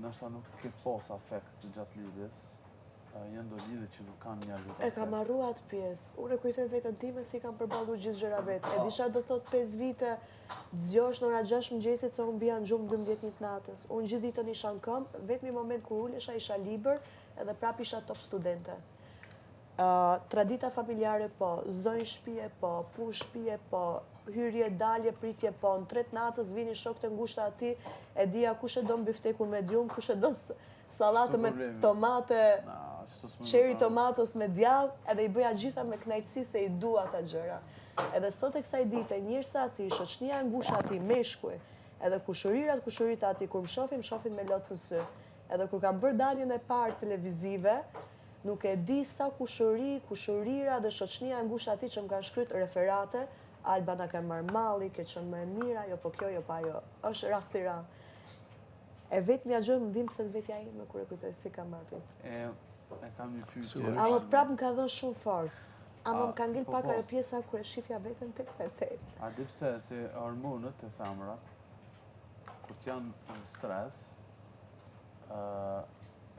nërsa nuk ke pas afekt gjatë lidhjes, janë do lidhje që nuk kanë njerëzit E kam marru atë pjesë. Unë e kujtoj vetën time si kam përballu gjithë gjëra vetë. E disha do thot 5 vite, zgjosh në ora 6 mëngjesit se unë bija në gjumë 12 natës. Unë gjithë ditën isha në këmbë, vetëm i moment kur ulesha isha liber edhe prap isha top studente. Tradita familjare po, zonjë shtëpie po, punë shtëpie po, hyrje, dalje, pritje po, në 3 natës vini shokët e ngushta aty, e dija kush e do biftekun me djum, kush e do sallatë me tomate, qeri tomatos me djallë, edhe i bëja gjitha me knajtësi se i dua ata gjëra. Edhe sot e kësaj dite, njërsa ati, shoqënia e ngushta ati, meshkuj, edhe kushurirat ati, kur më shofin me lotë të sy. Edhe kur kam bërë daljen e parë televizive, nuk e di sa kushurira dhe shoqënia e ngushta ati që më kanë shkryt referate, Alba na ka marrë malli, ke qenë më e mira, jo po kjo, jo pa jo, është rast i radhë. E vetë mja gjë më dhimë se të vetja ime kur e kujtoj si kam aty. E kam një pyetje. Ama prapë më ka dhënë shumë forcë. Ama më ka ngel pak ajo pjesa kur e shifja veten tek me tej. A di pse se hormonët e femrat, kur janë në stres,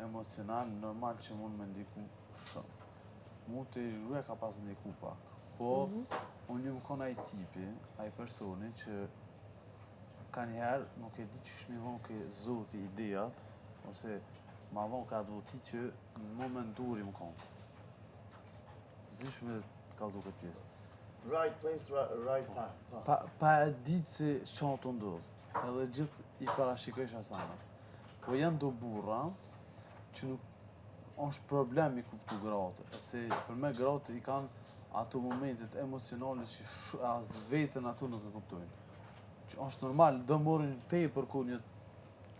emocional, normal që mund me ndiku shumë. Mund të zhruja ka pas ndiku pak. Po, unë një më kon ai tipi, ai personi që ka njëherë nuk e di që shmi dhonë ke zoti ideat, ose ma dhonë ka advoti që në moment duri më konë. Zdish me të kalzu këtë pjesë. Right place, right time. Pa e ditë se qanë të ndodhë, edhe gjithë i parashikojsh asana. Po janë do burra që nuk është problem i kuptu gratë, se për me gratë i kanë ato momentet emocionale që as vetën ato nuk e kuptojnë. Që është normal, do morin te për kunjët,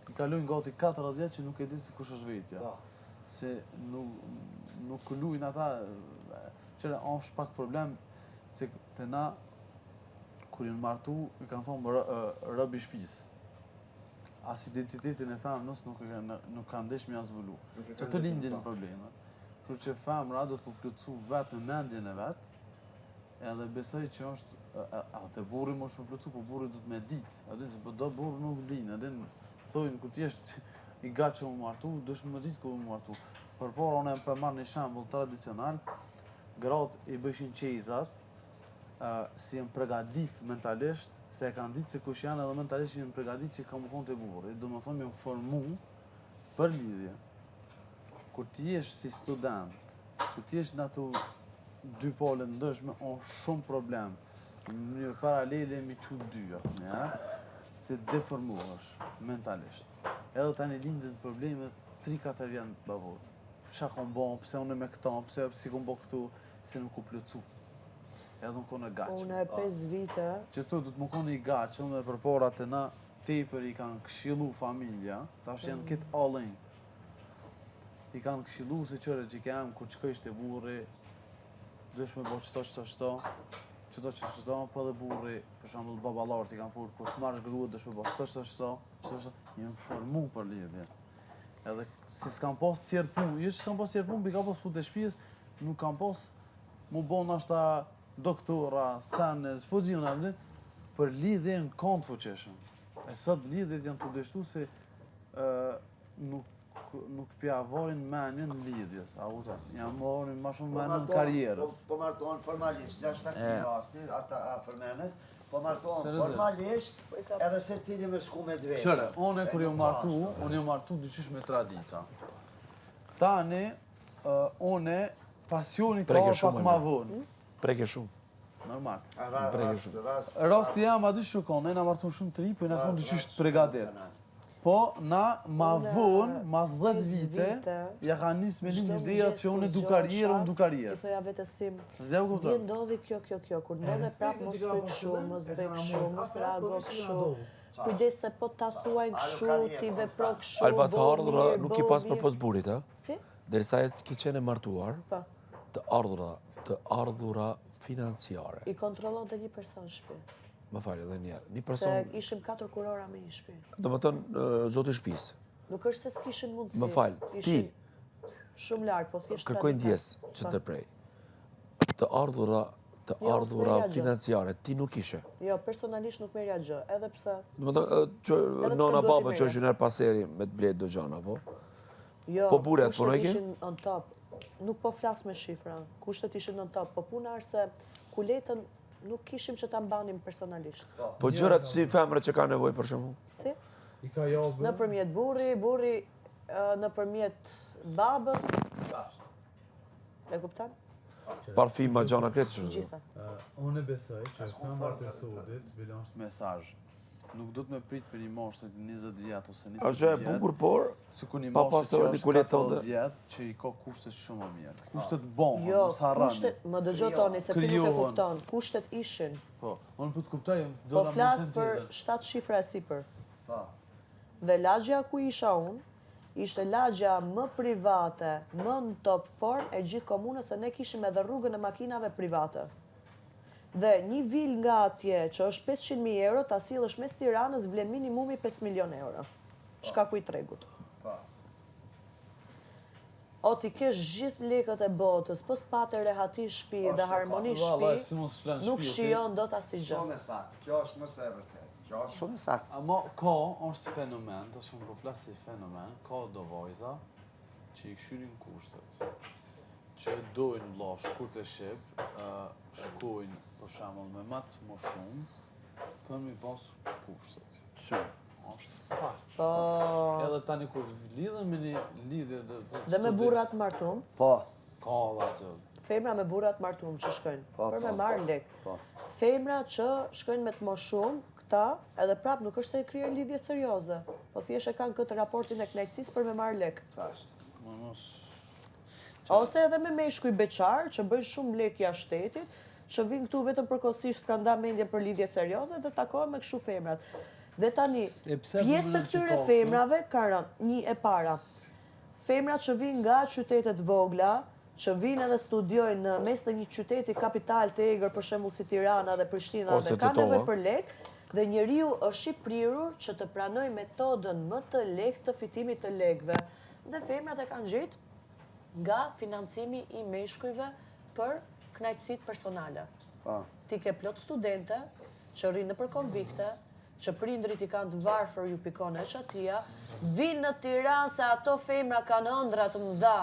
i kalojnë gati 4 vjetë që nuk e di se kush është vetja. Se nuk lujnë ata, qëre është pak problem, se të na, kur jënë martu, i kanë thonë rëbi shpisë. As identitetin e femnës nuk kanë desh me azvullu. Që të lindin në problemet. Kërë që femra do të përplëcu vetë në mendjen e vetë, edhe besoj që është, të burri më është përplëcu, po burri do të me ditë. Edhe se do burri nuk dinë, edhe thojnë, kër t'jesht i gatë që më martu, dush më ditë ku më martu. Përpora, unë e për marrë një shambull tradicional, gratë i bëshin qejzat, si jenë pregadit mentalisht, se e kanë ditë se kush janë edhe mentalisht jenë pregadit që ka më konë të burri. Do më thonë, jenë formu për lidhje. Kur ti jesh si student, kur ti jesh në ato 2 pole ndryshme, është shumë problem. Në mënyrë paralele mi që 2, se deformuash mentalisht. Edhe tani lindin problemet 3-4 vjenë bavor. Pësha kom bon, pëse unë me këta, pëse si kom bo këtu, se nuk u plëcu. Edhe nuk konë e gaqëm. Unë e 5 vite. Që tu du të më konë i gaqëm dhe përporat e na tepër i kanë këshilu familja, ta është janë këtë all-in. I kanë këshilu se qëre që kemë, kur që kështë e burri, dësh me bo qëto, po dhe burri, për shambull babalartë i kanë furë, kur të marrë grua, dësh me bo qëto, jenë formu për lidhje. Edhe si s'kam pas tjerë punë, jo që s'kam pas tjerë punë, bi ka pas punë të shpjes, nuk kam pas mu bo nashta doktora, scenes, po dhjuna, për lidhje në kontë fuqeshëm. E sot lidhjet janë të deshtu se nuk pja vorin menjën në lidhjes, a uta, jam vorin ma shumë menjën në karierës. Po martohen formalisht, gjashtë të këtë rasti, ata afërmenes, po martohen formalisht, edhe se cili me shku me dvejtë. Qëre, une kër ju martu dyqysh me tradita. Tani, une pasioni ka pak ma vonë. Preke shumë. Normal. Preke shumë. Rasti jam a dy shukon, ne na martu shumë të ri, po i na thonë dyqysh të pregadet. Po, na ma vonë, mas 10 vite, ja ka njës me një ideja që unë du karierë, unë du karierë. I thoja vetës tim, Zdja u kuptoj? Dje ndodhi kjo, kur ndodhe prapë mos bëjt shumë, mos bëjt shumë, mos reago këshu. Kujdes se po ta thuaj këshu, ti vepro këshu, Alba të ardhura nuk i pas për pos burit, ha? Si? Derisa e ki qene martuar, Po. të ardhura financiare. I kontrollon të një person shpi. Më falë edhe njerë. Një Se person... ishim 4 kurora me një shpi. Do më thënë, zotë i shpisë. Nuk është se s'kishin mundësi. Më falë, ti... Shumë lartë, po thjesht Kërkoj ndjesë që të prej. Të ardhura të Jo, ardhura s'merja gjë. financiare, ti nuk ishe. Jo, personalisht nuk merja gjë, edhe pse. Në më të, nona do t'i baba që merja. është njëherë paseri me të bletë do gjana, po? Jo, Po buret, kushtet punojke? ishin on top. Nuk po flas me shifra, kushtet ishin on top, po puna është se kuletën nuk kishim që ta mbanim personalisht. Po gjërat si femre që ka nevojë për shembull. Si? I ka jallë bërë? Nëpërmjet burri nëpërmjet babës. E kupton? Parfima, gjana kretë që Gjitha. Unë e besoj që femrat e sodit, bilan është mesazh. Nuk do të me prit për një moshë të 20 vjet ose 21 është e bukur, por si ku një pa moshë pasur që edhe është kulet 40 tënde. vjet që i ka kushtet shumë më mirë. Kushtet bon, Jo, mos harrani. kushtet, më dëgjoj toni se ti nuk e Krijohen. kupton. Kushtet ishin. Po, unë po të kuptoj, do Po ta flas mentojmë për tjetër. 7 shifra e sipër. Po. Dhe lagja ku isha unë, ishte lagja më private, më në top form e gjithë komunës, se ne kishim edhe rrugën e makinave private. Dhe një vil nga atje, që është 500.000 euro, ta sillësh mes Tiranës, vlen minimumi 5 milion euro. Shkaku i tregut. O ti kesh gjithë lekët e botës, po s'pate rehati shtëpi dhe harmoni Vallai, si shtëpi, mos flan nuk shtëpi, shijon dot asnjë gjë. Shumë e saktë. Kjo është më së vërtet. Kjo është shumë e saktë. Ama ka, është fenomen, të shumë po flas si fenomen, ka do vajza që i kshyrin kushtet, që dojnë vlla shkurt e shqip, shkojnë për shembull me matë më shumë, për mi pas kushtet. Shumë. Është fakt. Po, Edhe tani kur lidhen me një lidhje dhe me burrat martum, Po. ka dhe atë. femra me burrat martum që shkojnë, Po, për me po, marrë lek. Po. Femra që shkojnë me të më shumë, këta, edhe prap nuk është se i kryojnë lidhje serioze, po thjesht e kanë këtë raportin e knajtësisë për me marrë lek. Mos Ose edhe me meshkuj beqar, që bëjnë shumë lek jashtë shtetit, që vinë këtu vetëm përkohësisht s'kan nda mendje për lidhje serioze dhe takohen me kështu femrat. Dhe tani, E pse pjesë të përmendëm që këtyre ka këtu? femrave ka rënë një e para. Femrat që vinë nga qytetet vogla, që vinë edhe studiojnë në mes të një qyteti kapital të egër, për shembull si Tirana dhe Prishtina, Ose dhe ka Titova. nevojë për lek, dhe njeriu është i prirur që të pranoj metodën më të lehtë të fitimit të lekëve. Dhe femrat e kanë gjetë nga financimi i meshkujve për knajtësitë personale. Po. Ti ke plot studente që rrinë nëpër konvikte, që prindrit i kanë të varfër ju pikon e qatia, vinë në Tiranë se ato femra kanë ëndra të mëdha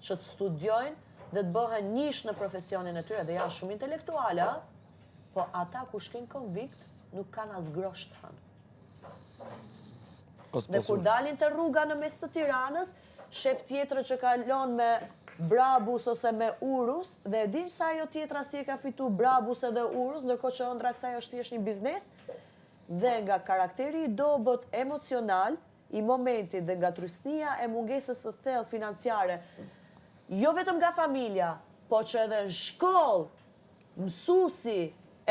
që të studiojnë dhe të bëhen nish në profesionin e tyre dhe janë shumë intelektuale, po ata ku shkin konvikt nuk kanë as grosh të hanë. Dhe kur dalin të rruga në mes të Tiranës, shef tjetër që kalon me Brabus ose me Urus, dhe e din sa ajo tjetra si e ka fitu Brabus edhe Urus, ndërkohë që ëndra kësaj është thjesht një biznes, dhe nga karakteri i dobët emocional, i momentit dhe nga trysnia e mungesës së thellë financiare, jo vetëm nga familja, po që edhe në shkollë, mësuesi,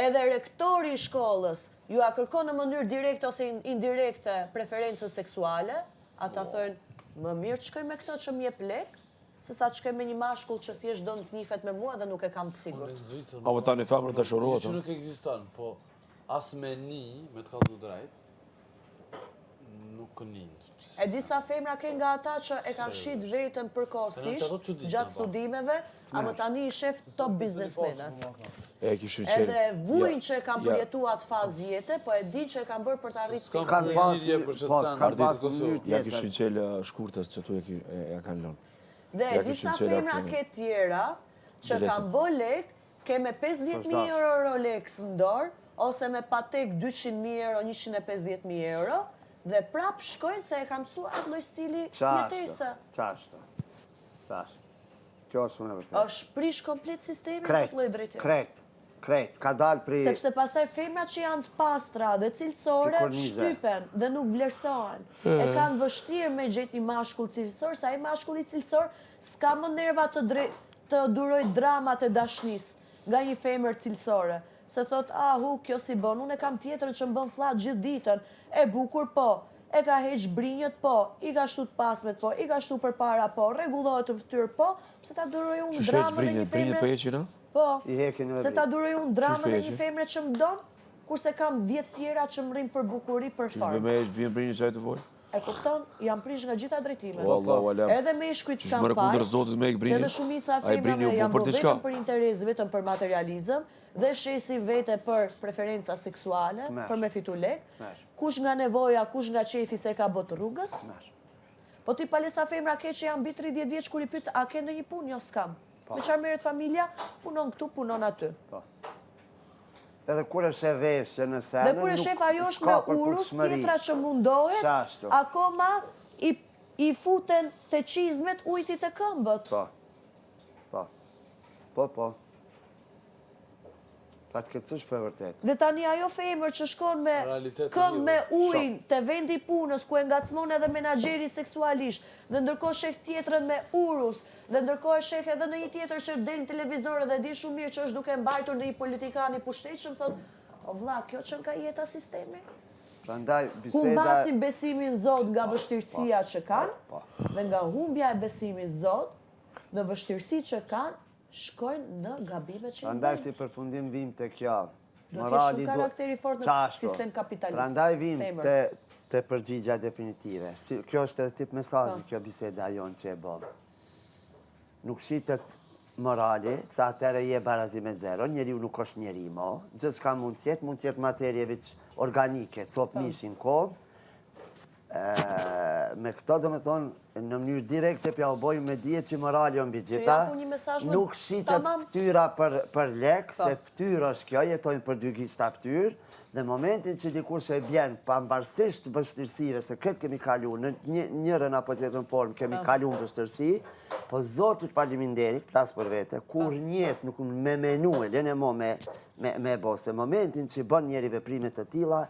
edhe rektori i shkollës, ju a kërkon në mënyrë direkte ose indirekte preferencën seksuale, ata thënë, më mirë të shkoj me këtë që m'jep lek, se sa të shkoj me një mashkull që thjesht do në të nifet me mua dhe nuk e kam të sigurt. Apo tani femrët të shërohet. Që nuk ekziston, po as me një, me të kallu drejt, nuk një. E disa femra ke nga ata që e kanë shit vetën përkohësisht gjatë studimeve, ama tani i shef top biznesmene. E kishin qenë. Edhe vujnë që e kanë përjetu atë fazë jete, po e di që e kanë bërë për të arritur. S'kan pas lidhje për që të po, sanë s'kan ardit pas Kosovë. mënyrë Ja tjetër. kishin qelë shkurtës që tu e kanë lënë. Dhe Ja disa kishin qelë femra atë- ke tjera që Biletën. kanë bë lek, ke me 50.000 euro Rolex në dorë, ose me Patek 200.000 euro, 150.000 euro, dhe prap shkojnë se e kam mësu atë lloj stili jetese. Qashtë. Kjo është shumë e vërtetë. Është prish komplet sistemi Krejt, këtë lloj drejtimi. krejt. Ka dalë pri... Sepse pastaj femrat që janë të pastra dhe cilësore Ky kornize. shtypen dhe nuk vlerësohen. E kanë vështirë me gjetë një mashkull cilësor, sa ai mashkulli cilësor s'ka më nerva të duroj dramat e dashnisë nga një femër cilësore. Se thot, kjo si bon, unë e kam tjetrën që më bën flat gjithë ditën, e bukur po, e ka heq brinjët po, i ka shtu të pasmet po, i ka shtu për para po, rregullohet të fytyrë po, pse ta duroj unë Që sheq dramën e një brinjët femre. për heqin, a? Po, I hekin edhe se ta duroj unë dramën e shpeqi? një femre që më don, kurse kam 10 tjera që më rrinë për bukuri, për Që me farë. me heq bjen brinjët që e të vojë? E kupton, jam prish nga gjitha drejtimet. Wallahu alam. Edhe me shkujt Që s'kam shmërë faj, kundër Zotit me heq se brinjët? dhe shumica A i brinjë femrave u janë po për bërë diçka? vetëm për interes, vetëm për materializëm, dhe shesin vete për preferenca seksuale, Merr. për me fitu lek, Merr. kush nga nevoja, kush nga qefi se ka botë rrugës, po ti palesa femra ke që janë mbi 30 vjeç kur i pyet a ke ndonjë punë, jo s'kam. Me çfarë merret familja? Punon këtu, punon aty. Edhe kur e shef veshje në senë, Dhe kur e shef ajo është me urus, tjetra që mundohet, Qashtu. akoma i futen të qizmet ujtit e këmbët. Po. Pa të këtësush për vërtet. Dhe tani ajo femër që shkon me Realitet këmbë me e ujnë të vendi punës ku e ngacmon edhe menaxheri seksualisht, dhe ndërkohë sheh tjetrën me urus, dhe ndërkohë sheh edhe në një tjetër që del në televizor dhe di shumë mirë që është duke mbajtur në një politikan i pushtetshëm, thot, o vlla, kjo që ka jeta sistemi? Prandaj Humbasin besimin Zot nga vështirësia që kanë, dhe nga humbja e besimit Zot, në vështirësi që kanë, shkojnë në gabimet që i Prandaj bëjnë. si përfundim vim të kjo. Do kesh shumë karakteri fort në sistem kapitalist. Prandaj vim femër. të përgjigja definitive. Kjo është edhe tip mesazhi, kjo biseda jonë që e bëllë. Nuk shitet morali, sa atëre je barazi me zero, njeriu nuk është njeri mo, gjithë shka mund tjetë materje veç organike, cop mishin kohë, me këto do me thonë, në mënyrë direkte pja u bojmë me dje që morali o mbi gjitha, nuk shitet ftyra për lek, se ftyrë është kjo, jetojnë për dy gishta ftyrë, dhe momentin që dikur që e bjenë, pambarësisht vështirësive, se këtë kemi kalu, në njërën apo tjetërën formë kemi kalu në vështirësi, po Zotit faleminderit, flasë për vete, kur njetë nuk me menu e lene mo me bo, se momentin që bën njeri veprimet të tila,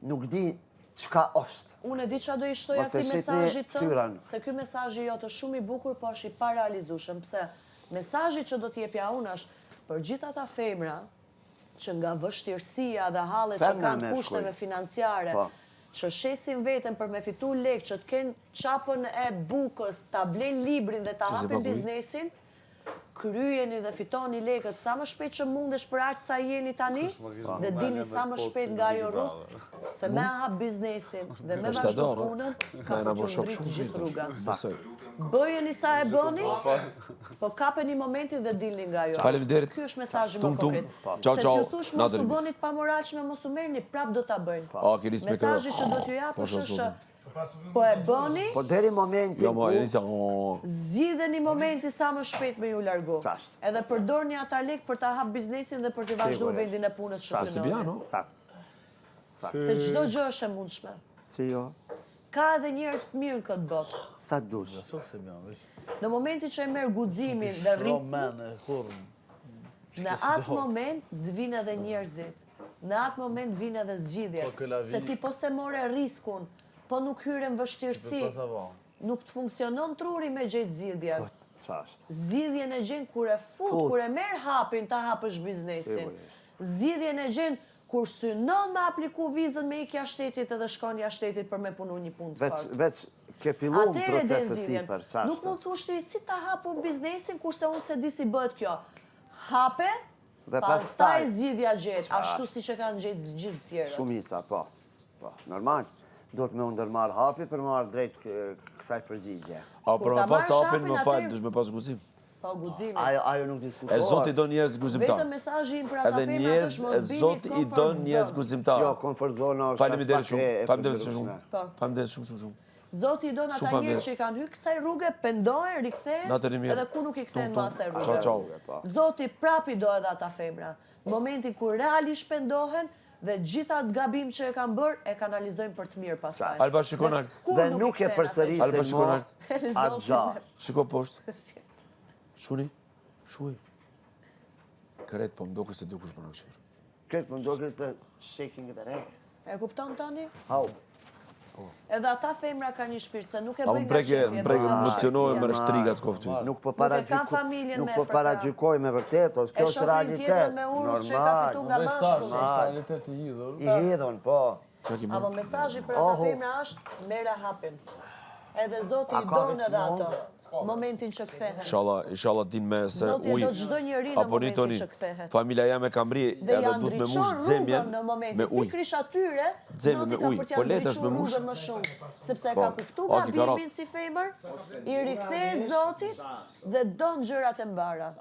nuk di qka është. Unë e di qa do i shtoja këti mesajit të, se këj mesajit jo të shumë i bukur, po është i parealizushëm, pse mesajit që do t'jepja unë është për gjitha ta femra, që nga vështirësia dhe hallet që kanë kushteve financiare, që shesin veten për me fitu lek, që të kenë qapën e bukës, ta blenë librin dhe ta hapin biznesin, kryeni dhe fitoni lekët sa më shpejt që mundesh për aqë sa jeni tani, dhe dilni sa më shpejt nga ajo rrugë, se me hap biznesin dhe me vazhdo punën, ka për të ndritë gjithë rruga. Bëjeni sa e bëni, po kapeni momentin dhe dilni nga ajo. Faleminderit. Ky është mesazhi më konkret. Ciao, Se ciao. t'ju thush mos u bëni të pamoralshme, mos u merrni, prap do ta bëjnë. Mesazhi që do t'ju jap është po e bëni, po deri momentin ku zgjidheni momenti sa më shpejt me ju largu. Edhe përdorni ata lek për ta hap biznesin dhe për të vazhduar vendin e punës që synoni. Se çdo gjë është e mundshme. Si jo? Ka edhe njerëz të mirë në këtë botë. Sa dush. Në momentin që e merr guximin dhe rrit, në atë moment të vinë edhe njerëzit. Në atë moment vinë edhe zgjidhjet. Se ti po se more riskun, po nuk hyren vështirësi, nuk të funksionon truri me gjetë zgjidhjen. Zgjidhjen e gjen kur e fut, kur e merr hapin, ta hapësh biznesin. Zgjidhjen e gjen kur synon me apliku vizën me ikja shtetit edhe shkon jashtë shtetit për me punu një punë të farë. Veç ke fillu në procesë si për qashtë. Nuk mund të ushti si ta hapur biznesin, kurse unë se di si bëhet kjo. Hape, pastaj zgjidhja gjetë, ashtu si që kanë gjetë gjithë tjerët. Shumisa, po. Normal. Do të me ndërmarë hapi për marë drejt kësaj përgjigje. A, për me pas hapin më falë, dush me pas guzim. Pa guximin. Ajo nuk diskutohet. E Zoti do njerëz guzimtar. Vetëm mesazhi im për ata Edhe femra njerëz, është e mos Zoti i don njerëz guzimtar. Jo, komfort zona është. Faleminderit shumë. Faleminderit shumë. Faleminderit shumë. Zoti i don ata njerëz që i kanë hyrë kësaj rrugë, pendohen, rikthehen, edhe ku nuk i kthehen mbas asaj rruge. Ciao. Zoti prap i do edhe ata femra. Në momentin kur realisht pendohen dhe gjitha atë gabim që e kanë bërë, e kanalizojnë për të mirë pastaj. Alba shikon art. Dhe nuk e përsërisin Alba shikon art. atë gjatë. Shiko poshtë. Shuni. Shuj. Kret po më duke se dukush për në këqyrë. Kret po më duke të shaking the ass. E kupton tani? Hau. Edhe ata femra ka një shpirt, se nuk e A bëjnë nga më preke emocionohet me rështrigat kofty. Nuk po paragjykoj me vërtet, kjo është realitet. E shohin tjetër me urës që ka fitu nga bashku. Realitet i hidhur. I hidhon, po. Apo mesazhi për ata femra është, mere hapin. Edhe Zoti i donë edhe ato, momentin që kthehen. Inshallah din me se Zoti e do çdo njeri në momentin që kthehet. Familja jam e kam ri Dhe edhe duhet me mush zemjen në momentin. me ujë. Pikrish atyre, Zemje me ujë. Po letesh me mush. Më shumë, sepse ka kuptu gabimin si femër, i rikthehet Zotit dhe don gjërat e mbara.